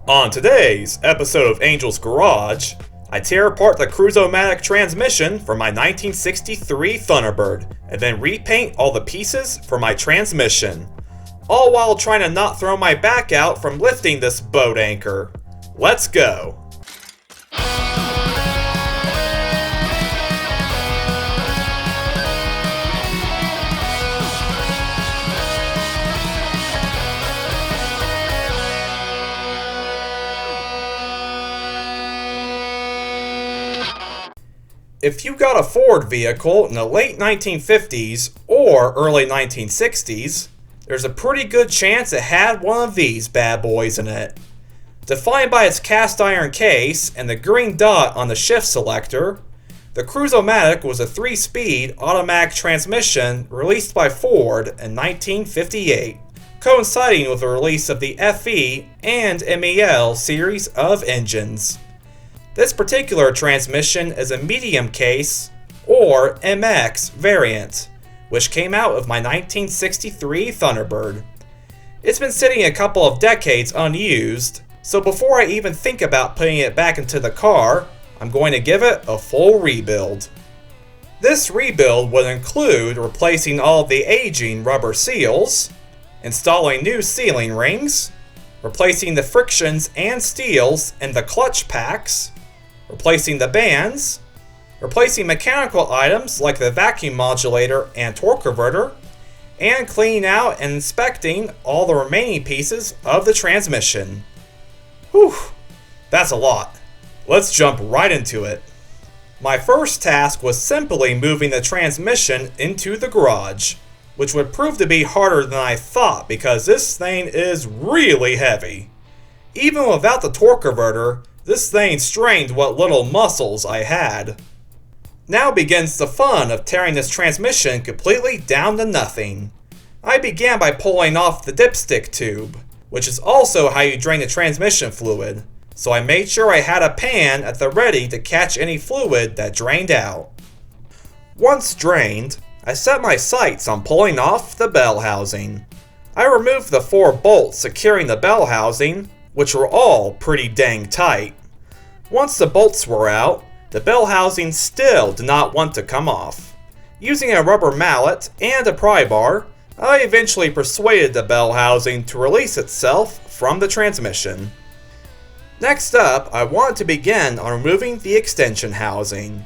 On today's episode of Angel's Garage, I tear apart the Cruise-O-Matic transmission for my 1963 Thunderbird, and then repaint all the pieces for my transmission, all while trying to not throw my back out from lifting this boat anchor. Let's go! If you got a Ford vehicle in the late 1950s or early 1960s, there's a pretty good chance it had one of these bad boys in it. Defined by its cast iron case and the green dot on the shift selector, the Cruise-O-Matic was a 3-speed automatic transmission released by Ford in 1958, coinciding with the release of the FE and MEL series of engines. This particular transmission is a medium case, or MX variant, which came out of my 1963 Thunderbird. It's been sitting a couple of decades unused, so before I even think about putting it back into the car, I'm going to give it a full rebuild. This rebuild would include replacing all of the aging rubber seals, installing new sealing rings, replacing the frictions and steels in the clutch packs, replacing the bands, replacing mechanical items like the vacuum modulator and torque converter, and cleaning out and inspecting all the remaining pieces of the transmission. Whew, that's a lot. Let's jump right into it. My first task was simply moving the transmission into the garage, which would prove to be harder than I thought because this thing is really heavy. Even without the torque converter, this thing strained what little muscles I had. Now begins the fun of tearing this transmission completely down to nothing. I began by pulling off the dipstick tube, which is also how you drain the transmission fluid, so I made sure I had a pan at the ready to catch any fluid that drained out. Once drained, I set my sights on pulling off the bell housing. I removed the 4 bolts securing the bell housing, which were all pretty dang tight. Once the bolts were out, the bell housing still did not want to come off. Using a rubber mallet and a pry bar, I eventually persuaded the bell housing to release itself from the transmission. Next up, I wanted to begin on removing the extension housing.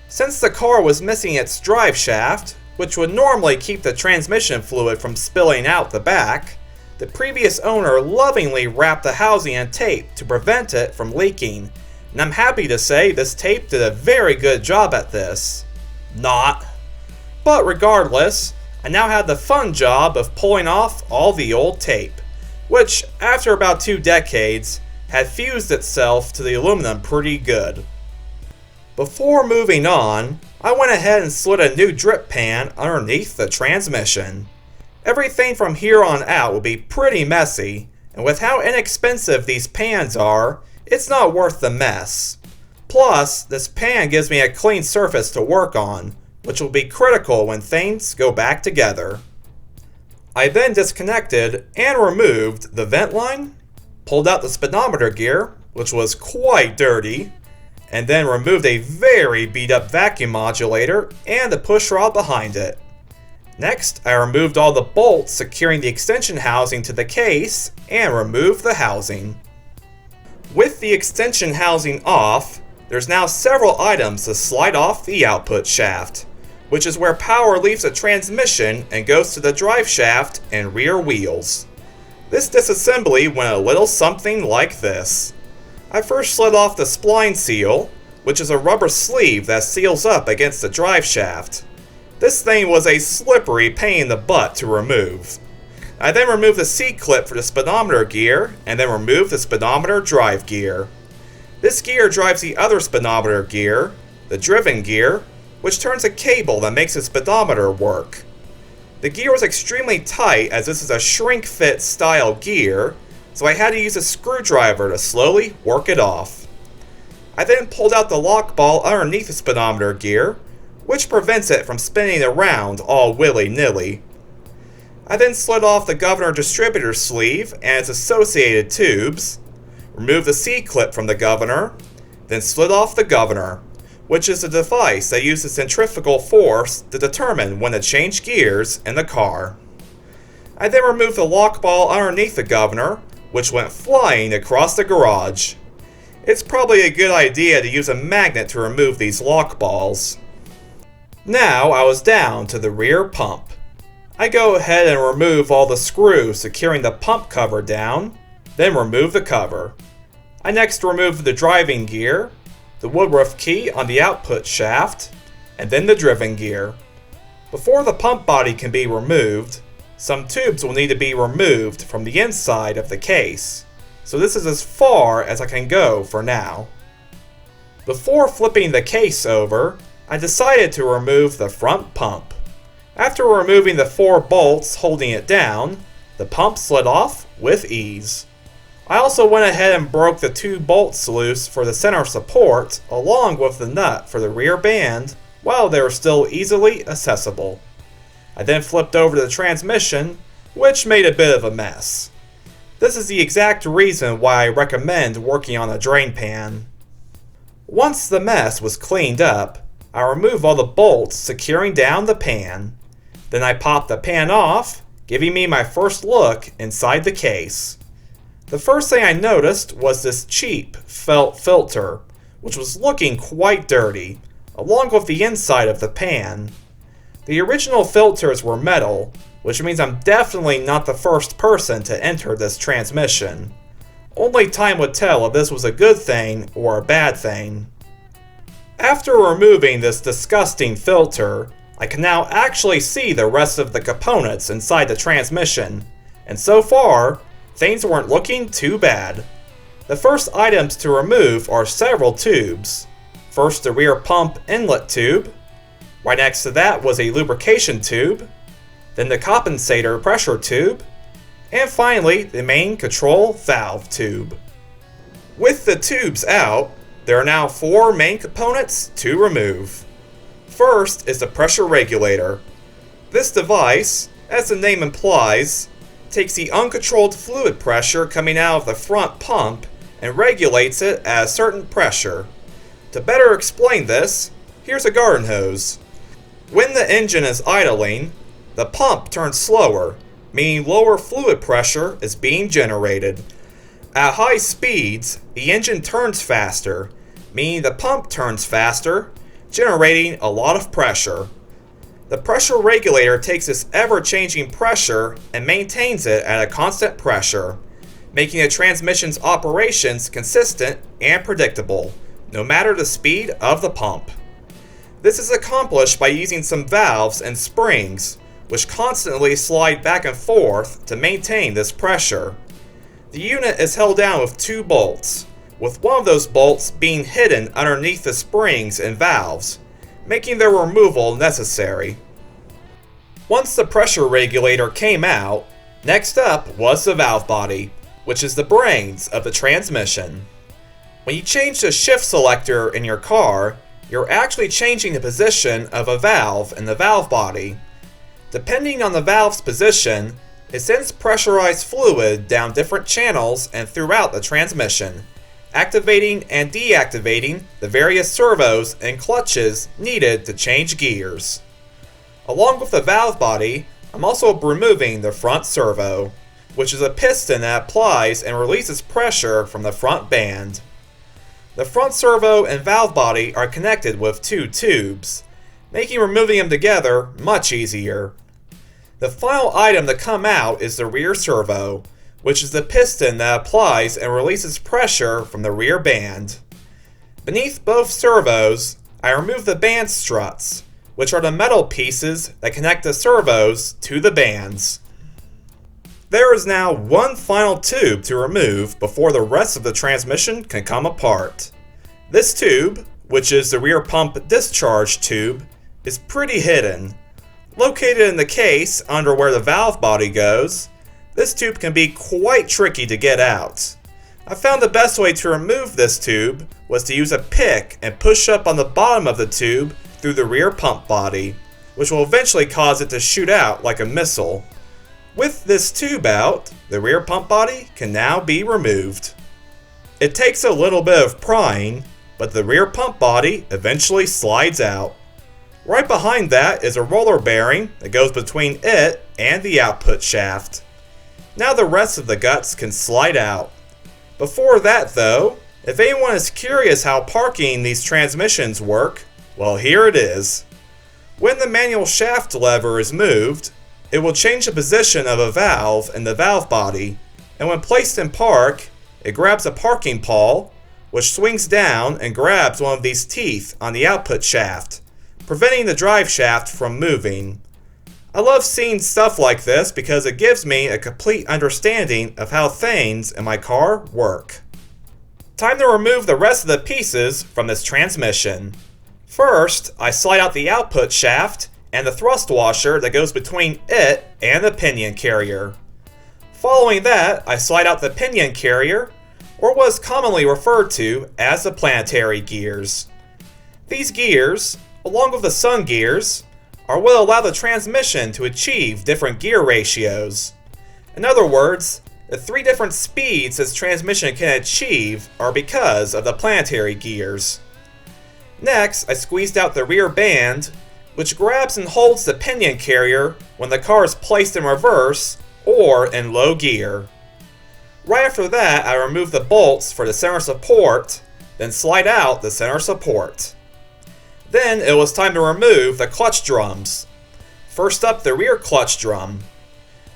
Since the car was missing its drive shaft, which would normally keep the transmission fluid from spilling out the back, the previous owner lovingly wrapped the housing in tape to prevent it from leaking, and I'm happy to say this tape did a very good job at this. Not. But regardless, I now had the fun job of pulling off all the old tape, which, after about 2 decades, had fused itself to the aluminum pretty good. Before moving on, I went ahead and slid a new drip pan underneath the transmission. Everything from here on out will be pretty messy, and with how inexpensive these pans are, it's not worth the mess. Plus, this pan gives me a clean surface to work on, which will be critical when things go back together. I then disconnected and removed the vent line, pulled out the speedometer gear, which was quite dirty, and then removed a very beat up vacuum modulator and the push rod behind it. Next, I removed all the bolts securing the extension housing to the case and removed the housing. With the extension housing off, there's now several items to slide off the output shaft, which is where power leaves the transmission and goes to the drive shaft and rear wheels. This disassembly went a little something like this. I first slid off the spline seal, which is a rubber sleeve that seals up against the drive shaft. This thing was a slippery pain in the butt to remove. I then removed the C-clip for the speedometer gear, and then removed the speedometer drive gear. This gear drives the other speedometer gear, the driven gear, which turns a cable that makes the speedometer work. The gear was extremely tight as this is a shrink-fit style gear, so I had to use a screwdriver to slowly work it off. I then pulled out the lock ball underneath the speedometer gear, which prevents it from spinning around all willy-nilly. I then slid off the governor distributor sleeve and its associated tubes, remove the C-clip from the governor, then slid off the governor, which is a device that uses centrifugal force to determine when to change gears in the car. I then removed the lock ball underneath the governor, which went flying across the garage. It's probably a good idea to use a magnet to remove these lock balls. Now I was down to the rear pump. I go ahead and remove all the screws securing the pump cover down, then remove the cover. I next remove the driving gear, the Woodruff key on the output shaft, and then the driven gear. Before the pump body can be removed, some tubes will need to be removed from the inside of the case, so this is as far as I can go for now. Before flipping the case over, I decided to remove the front pump. After removing the 4 bolts holding it down, the pump slid off with ease. I also went ahead and broke the 2 bolts loose for the center support along with the nut for the rear band while they were still easily accessible. I then flipped over to the transmission, which made a bit of a mess. This is the exact reason why I recommend working on a drain pan. Once the mess was cleaned up, I removed all the bolts securing down the pan. Then I popped the pan off, giving me my first look inside the case. The first thing I noticed was this cheap felt filter, which was looking quite dirty, along with the inside of the pan. The original filters were metal, which means I'm definitely not the first person to enter this transmission. Only time would tell if this was a good thing or a bad thing. After removing this disgusting filter, I can now actually see the rest of the components inside the transmission, and so far, things weren't looking too bad. The first items to remove are several tubes. First, the rear pump inlet tube. Right next to that was a lubrication tube, then the compensator pressure tube, and finally the main control valve tube. With the tubes out, there are now 4 main components to remove. First is the pressure regulator. This device, as the name implies, takes the uncontrolled fluid pressure coming out of the front pump and regulates it at a certain pressure. To better explain this, here's a garden hose. When the engine is idling, the pump turns slower, meaning lower fluid pressure is being generated. At high speeds, the engine turns faster, meaning the pump turns faster, generating a lot of pressure. The pressure regulator takes this ever-changing pressure and maintains it at a constant pressure, making the transmission's operations consistent and predictable, no matter the speed of the pump. This is accomplished by using some valves and springs, which constantly slide back and forth to maintain this pressure. The unit is held down with 2 bolts, with one of those bolts being hidden underneath the springs and valves, making their removal necessary. Once the pressure regulator came out, next up was the valve body, which is the brains of the transmission. When you change the shift selector in your car, you're actually changing the position of a valve in the valve body. Depending on the valve's position, it sends pressurized fluid down different channels and throughout the transmission, activating and deactivating the various servos and clutches needed to change gears. Along with the valve body, I'm also removing the front servo, which is a piston that applies and releases pressure from the front band. The front servo and valve body are connected with 2 tubes, making removing them together much easier. The final item to come out is the rear servo, which is the piston that applies and releases pressure from the rear band. Beneath both servos, I remove the band struts, which are the metal pieces that connect the servos to the bands. There is now one final tube to remove before the rest of the transmission can come apart. This tube, which is the rear pump discharge tube, is pretty hidden. Located in the case under where the valve body goes, this tube can be quite tricky to get out. I found the best way to remove this tube was to use a pick and push up on the bottom of the tube through the rear pump body, which will eventually cause it to shoot out like a missile. With this tube out, the rear pump body can now be removed. It takes a little bit of prying, but the rear pump body eventually slides out. Right behind that is a roller bearing that goes between it and the output shaft. Now the rest of the guts can slide out. Before that though, if anyone is curious how parking these transmissions work, well, here it is. When the manual shaft lever is moved, it will change the position of a valve in the valve body, and when placed in park, it grabs a parking pawl, which swings down and grabs one of these teeth on the output shaft, preventing the drive shaft from moving. I love seeing stuff like this because it gives me a complete understanding of how things in my car work. Time to remove the rest of the pieces from this transmission. First, I slide out the output shaft and the thrust washer that goes between it and the pinion carrier. Following that, I slide out the pinion carrier, or what is commonly referred to as the planetary gears. These gears, along with the sun gears, are what allow the transmission to achieve different gear ratios. In other words, the 3 different speeds this transmission can achieve are because of the planetary gears. Next, I squeezed out the rear band, which grabs and holds the pinion carrier when the car is placed in reverse or in low gear. Right after that, I remove the bolts for the center support, then slide out the center support. Then it was time to remove the clutch drums. First up, the rear clutch drum.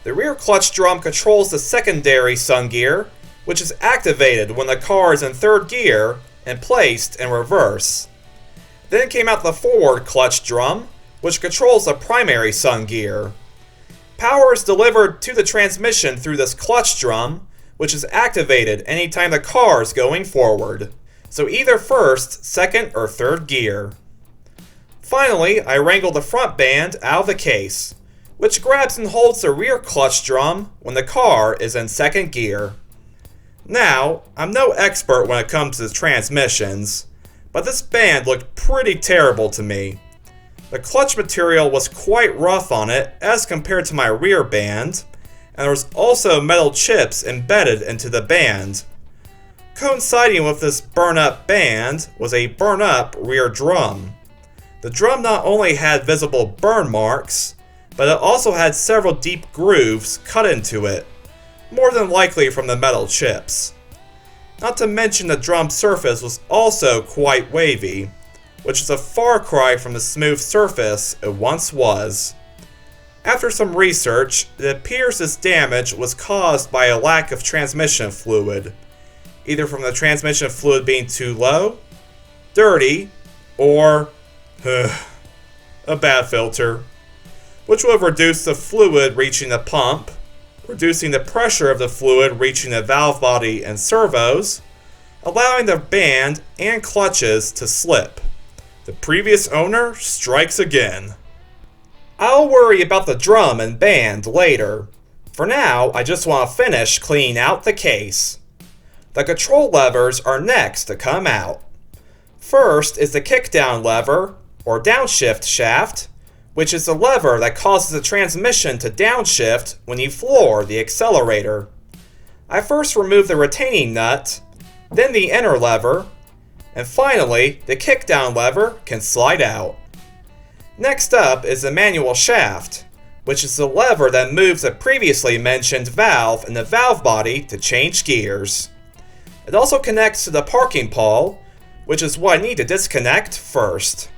The rear clutch drum controls the secondary sun gear, which is activated when the car is in 3rd gear and placed in reverse. Then came out the forward clutch drum, which controls the primary sun gear. Power is delivered to the transmission through this clutch drum, which is activated anytime the car is going forward, so either 1st, 2nd, or 3rd gear. Finally, I wrangle the front band out of the case, which grabs and holds the rear clutch drum when the car is in 2nd gear. Now, I'm no expert when it comes to transmissions, but this band looked pretty terrible to me. The clutch material was quite rough on it as compared to my rear band, and there was also metal chips embedded into the band. Coinciding with this burn-up band was a burn-up rear drum. The drum not only had visible burn marks, but it also had several deep grooves cut into it, more than likely from the metal chips. Not to mention the drum surface was also quite wavy, which is a far cry from the smooth surface it once was. After some research, it appears this damage was caused by a lack of transmission fluid, either from the transmission fluid being too low, dirty, or a bad filter, which would have reduced the fluid reaching the pump, reducing the pressure of the fluid reaching the valve body and servos, allowing the band and clutches to slip. The previous owner strikes again. I'll worry about the drum and band later. For now, I just want to finish cleaning out the case. The control levers are next to come out. First is the kickdown lever, or downshift shaft, which is the lever that causes the transmission to downshift when you floor the accelerator. I first remove the retaining nut, then the inner lever, and finally the kickdown lever can slide out. Next up is the manual shaft, which is the lever that moves the previously mentioned valve in the valve body to change gears. It also connects to the parking pawl, which is what I need to disconnect first.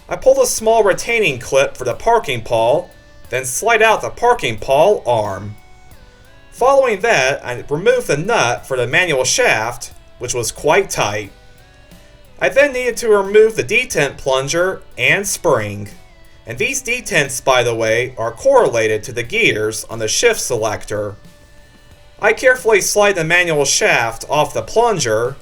I pull the small retaining clip for the parking pawl, then slide out the parking pawl arm. Following that, I remove the nut for the manual shaft, which was quite tight. I then needed to remove the detent plunger and spring. And these detents, by the way, are correlated to the gears on the shift selector. I carefully slide the manual shaft off the plunger,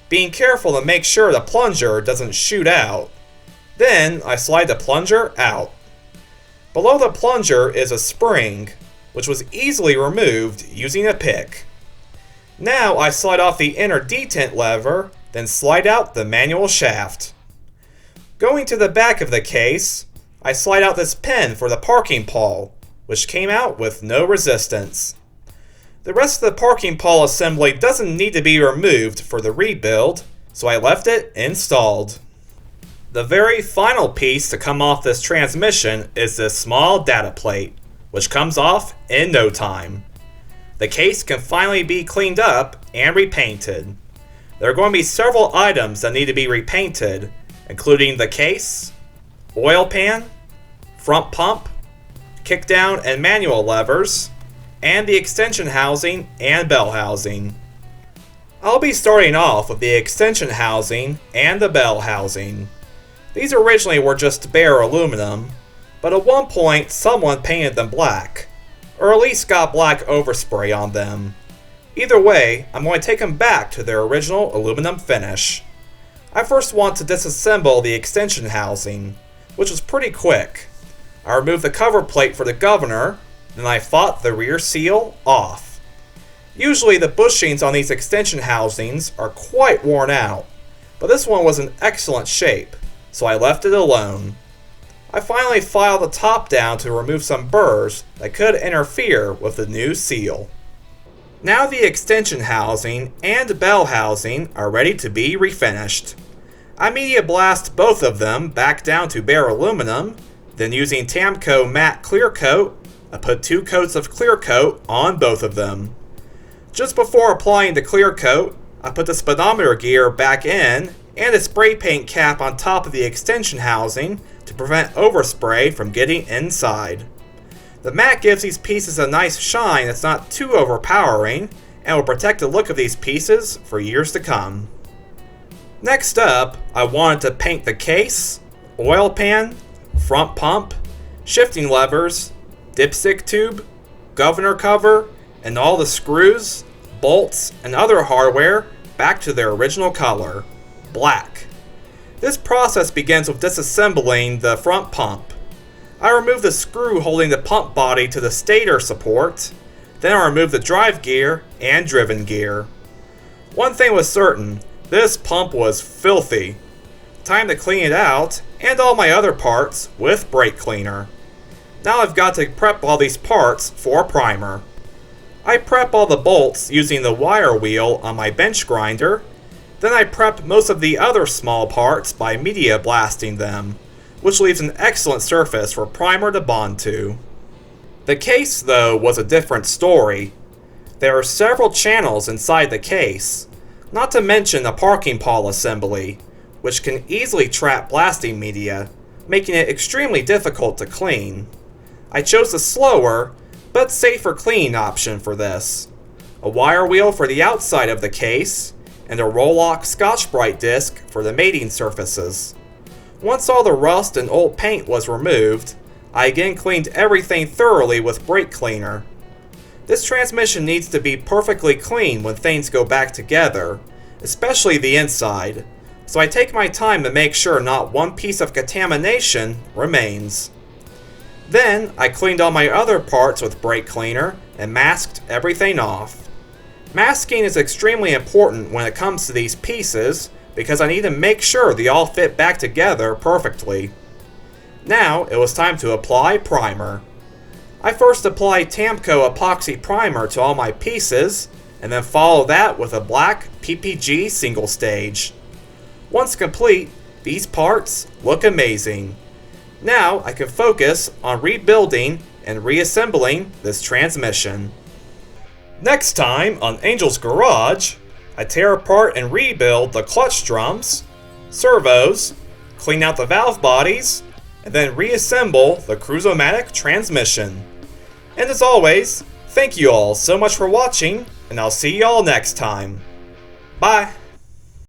being careful to make sure the plunger doesn't shoot out. Then I slide the plunger out. Below the plunger is a spring, which was easily removed using a pick. Now I slide off the inner detent lever, then slide out the manual shaft. Going to the back of the case, I slide out this pin for the parking pawl, which came out with no resistance. The rest of the parking pole assembly doesn't need to be removed for the rebuild, so I left it installed. The very final piece to come off this transmission is this small data plate, which comes off in no time. The case can finally be cleaned up and repainted. There are going to be several items that need to be repainted, including the case, oil pan, front pump, kickdown and manual levers, and the extension housing and bell housing. I'll be starting off with the extension housing and the bell housing. These originally were just bare aluminum, but at one point someone painted them black, or at least got black overspray on them. Either way, I'm going to take them back to their original aluminum finish. I first want to disassemble the extension housing, which was pretty quick. I removed the cover plate for the governor, then I fought the rear seal off. Usually the bushings on these extension housings are quite worn out, but this one was in excellent shape, so I left it alone. I finally filed the top down to remove some burrs that could interfere with the new seal. Now the extension housing and bell housing are ready to be refinished. I media blast both of them back down to bare aluminum, then using Tamco matte clear coat, I put 2 coats of clear coat on both of them. Just before applying the clear coat, I put the speedometer gear back in and a spray paint cap on top of the extension housing to prevent overspray from getting inside. The matte gives these pieces a nice shine that's not too overpowering and will protect the look of these pieces for years to come. Next up, I wanted to paint the case, oil pan, front pump, shifting levers, dipstick tube, governor cover, and all the screws, bolts, and other hardware back to their original color, black. This process begins with disassembling the front pump. I remove the screw holding the pump body to the stator support, then I remove the drive gear and driven gear. One thing was certain, this pump was filthy. Time to clean it out, and all my other parts with brake cleaner. Now I've got to prep all these parts for primer. I prep all the bolts using the wire wheel on my bench grinder, then I prep most of the other small parts by media blasting them, which leaves an excellent surface for primer to bond to. The case, though, was a different story. There are several channels inside the case, not to mention the parking pole assembly, which can easily trap blasting media, making it extremely difficult to clean. I chose the slower, but safer cleaning option for this. A wire wheel for the outside of the case, and a roll-lock Scotch-Brite disc for the mating surfaces. Once all the rust and old paint was removed, I again cleaned everything thoroughly with brake cleaner. This transmission needs to be perfectly clean when things go back together, especially the inside, so I take my time to make sure not one piece of contamination remains. Then, I cleaned all my other parts with brake cleaner and masked everything off. Masking is extremely important when it comes to these pieces because I need to make sure they all fit back together perfectly. Now, it was time to apply primer. I first applied Tamco epoxy primer to all my pieces, and then follow that with a black PPG single stage. Once complete, these parts look amazing. Now I can focus on rebuilding and reassembling this transmission. Next time on Angel's Garage, I tear apart and rebuild the clutch drums, servos, clean out the valve bodies, and then reassemble the Cruise-O-Matic transmission. And as always, thank you all so much for watching, and I'll see y'all next time. Bye!